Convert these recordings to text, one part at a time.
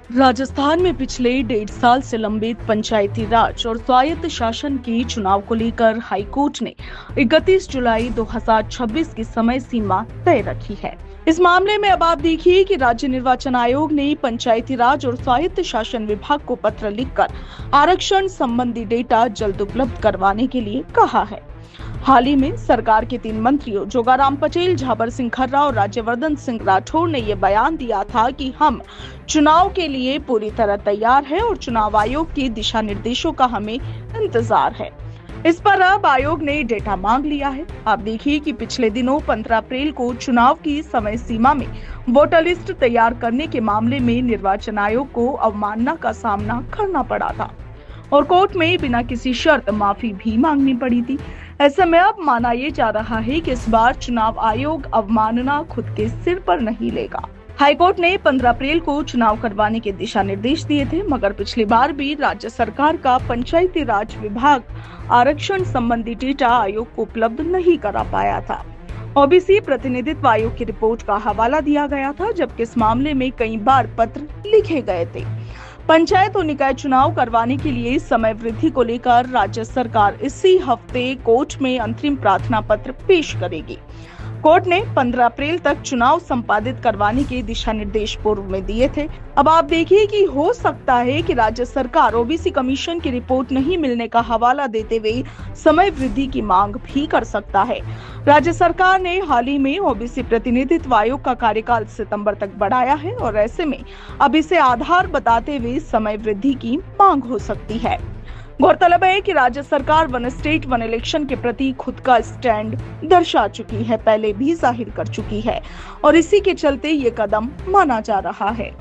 राजस्थान में पिछले 1.5 साल से लंबित पंचायती राज और स्वायत्त शासन के चुनाव को लेकर हाईकोर्ट ने 31 जुलाई 2026 की समय सीमा तय रखी है। इस मामले में अब आप देखिए कि राज्य निर्वाचन आयोग ने पंचायती राज और स्वायत्त शासन विभाग को पत्र लिखकर आरक्षण संबंधी डेटा जल्द उपलब्ध करवाने के लिए कहा है। हाल ही में सरकार के 3 मंत्रियों जोगाराम पटेल, झाबर सिंह खर्रा और राज्यवर्धन सिंह राठौर ने ये बयान दिया था कि हम चुनाव के लिए पूरी तरह तैयार हैं और चुनाव आयोग के दिशा निर्देशों का हमें इंतजार है। इस पर अब आयोग ने डेटा मांग लिया है। आप देखिए कि पिछले दिनों 15 अप्रैल को चुनाव की समय सीमा में वोटर लिस्ट तैयार करने के मामले में निर्वाचन आयोग को अवमानना का सामना करना पड़ा था और कोर्ट में बिना किसी शर्त माफी भी मांगनी पड़ी थी। ऐसे में अब माना ये जा रहा है कि इस बार चुनाव आयोग अवमानना खुद के सिर पर नहीं लेगा। हाईकोर्ट ने 15 अप्रैल को चुनाव करवाने के दिशा निर्देश दिए थे, मगर पिछली बार भी राज्य सरकार का पंचायती राज विभाग आरक्षण संबंधी डेटा आयोग को उपलब्ध नहीं करा पाया था। ओबीसी प्रतिनिधित्व आयोग की रिपोर्ट का हवाला दिया गया था, जबकि इस मामले में कई बार पत्र लिखे गए थे। पंचायत और निकाय चुनाव करवाने के लिए समय वृद्धि को लेकर राज्य सरकार इसी हफ्ते कोर्ट में अंतरिम प्रार्थना पत्र पेश करेगी। कोर्ट ने 15 अप्रैल तक चुनाव संपादित करवाने के दिशा निर्देश पूर्व में दिए थे। अब आप देखिए कि हो सकता है कि राज्य सरकार ओबीसी कमीशन की रिपोर्ट नहीं मिलने का हवाला देते हुए समय वृद्धि की मांग भी कर सकता है। राज्य सरकार ने हाल ही में ओबीसी प्रतिनिधित्व आयोग का कार्यकाल सितंबर तक बढ़ाया है और ऐसे में अब इसे आधार बताते हुए समय वृद्धि की मांग हो सकती है। गौरतलब है कि राज्य सरकार वन स्टेट वन इलेक्शन के प्रति खुद का स्टैंड दर्शा चुकी है, पहले भी जाहिर कर चुकी है और इसी के चलते ये कदम माना जा रहा है।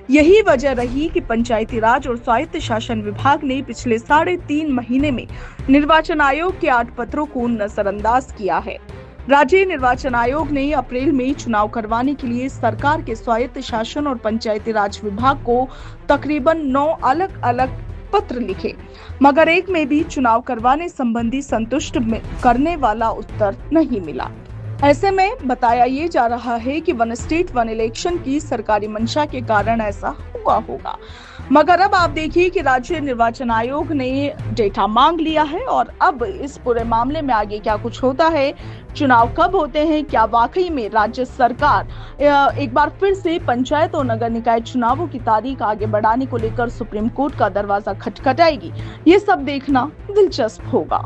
यही वजह रही कि पंचायती राज और स्वायत्त शासन विभाग ने पिछले 3.5 महीने में निर्वाचन आयोग के 8 पत्रों को नजरअंदाज किया है। राज्य निर्वाचन आयोग ने अप्रैल में चुनाव करवाने के लिए सरकार के स्वायत्त शासन और पंचायती राज विभाग को तकरीबन 9 अलग-अलग पत्र लिखे, मगर एक में भी चुनाव करवाने संबंधी संतुष्ट करने वाला उत्तर नहीं मिला। ऐसे में बताया ये जा रहा है कि वन स्टेट वन इलेक्शन की सरकारी मंशा के कारण ऐसा हुआ होगा, मगर अब आप देखिए कि राज्य निर्वाचन आयोग ने डेटा मांग लिया है और अब इस पूरे मामले में आगे क्या कुछ होता है, चुनाव कब होते हैं, क्या वाकई में राज्य सरकार एक बार फिर से पंचायत और नगर निकाय चुनावों की तारीख आगे बढ़ाने को लेकर सुप्रीम कोर्ट का दरवाजा खटखटाएगी, ये सब देखना दिलचस्प होगा।